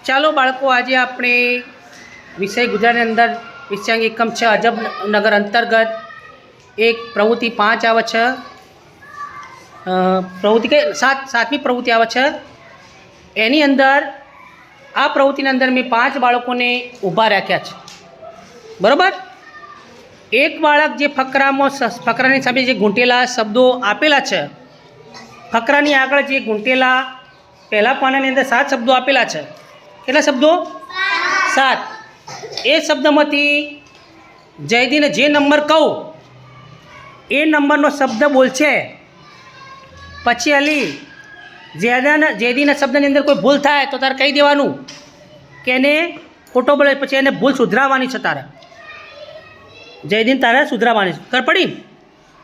ચાલો બાળકો, આજે આપણે વિષય ગુજરાતની અંદર વિષયાંક એકમ છે અજબ નગર અંતર્ગત એક પ્રવૃત્તિ 5 આવે છે, પ્રવૃત્તિ કે સાતમી પ્રવૃત્તિ આવે છે. એની અંદર આ પ્રવૃત્તિની અંદર મેં 5 બાળકોને ઊભા રાખ્યા છે, બરાબર. એક બાળક જે ફકરાની સામે જે ગૂંટેલા શબ્દો આપેલા છે, ફકરાની આગળ જે ગૂંટેલા પહેલા પાનાની અંદર 7 શબ્દો આપેલા છે. કેટલા શબ્દો? 7. એ શબ્દમાંથી જયદીને જે નંબર કહું એ નંબરનો શબ્દ બોલશે. પછી અલી જયદીના શબ્દની અંદર કોઈ ભૂલ થાય તો તારે કહી દેવાનું કે એને ખોટો બોલે, પછી એને ભૂલ સુધરાવવાની છે. તારે જયદીન તારે સુધરાવવાની છે. ખબર પડી?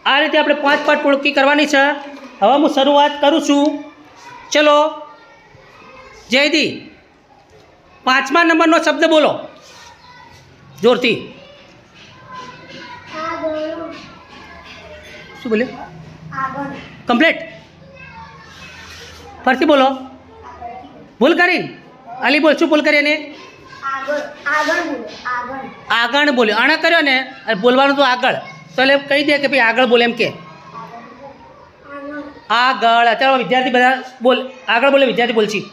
આ રીતે આપણે 5 પાઠ પૂર્તિ કરવાની છે. હવે હું શરૂઆત કરું છું. ચલો જયદી, 5મા નંબરનો શબ્દ બોલો જોરથી. શું બોલ્યો? કમ્પ્લીટ. ફરીથી બોલો. ભૂલ કરી અલી, બોલ. શું ભૂલ કરી? એને આગળ બોલ્યો. આણા કર્યો ને બોલવાનું તો આગળ, તો એટલે કહી દે કે ભાઈ આગળ બોલે, એમ કે આગળ. ચાલો વિદ્યાર્થી બધા બોલ, આગળ બોલે. વિદ્યાર્થી બોલશી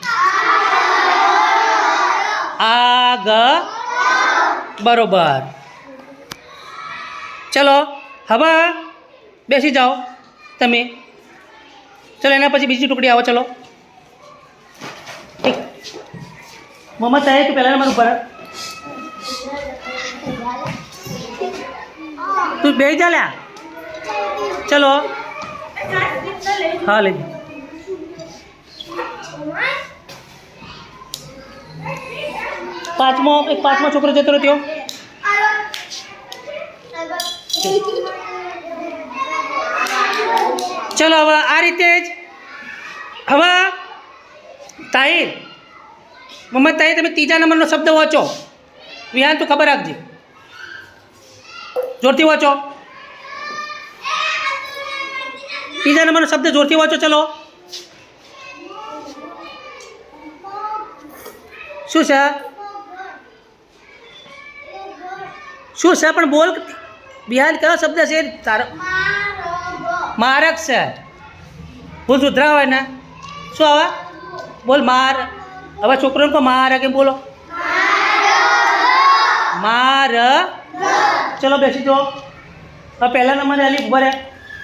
આગળ. બરોબર. ચલો હવે બેસી જાઓ તમે. ચલો એના પછી બીજી ટુકડી આવો. ચલો ઠીક. મોહમ્મદ સાહેબ તું પહેલાં નંબર ઉપર તું બેસી જા લ્યા. ચલો હા લઈ પાંચમો છોકરો જતો રહ્યો. ચલો હવે આ રીતે જ. હવે તાહિર, મોહમ્મદ તાહિર, તમે 3જા નંબરનો શબ્દ વાંચો. વિહાન તું ખબર રાખજે, જોરથી વાંચો. 3જા નંબરનો શબ્દ જોરથી વાંચો. ચલો શું છે? શું છે પણ બોલ. બિહાર કયો શબ્દ છે તારો? મારક છે. ભૂલ સુધરાવાય ને. શું આવે? બોલ માર. હવે છોકરોને કહો માર કે બોલો. માર. ચલો બેસી જાઓ. હવે પહેલા નંબરે અલીફ ઉભા રહે.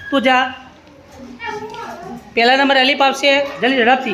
તું જા. પહેલા નંબરે અલીફ આવશે. જલ્દી ઝડપથી.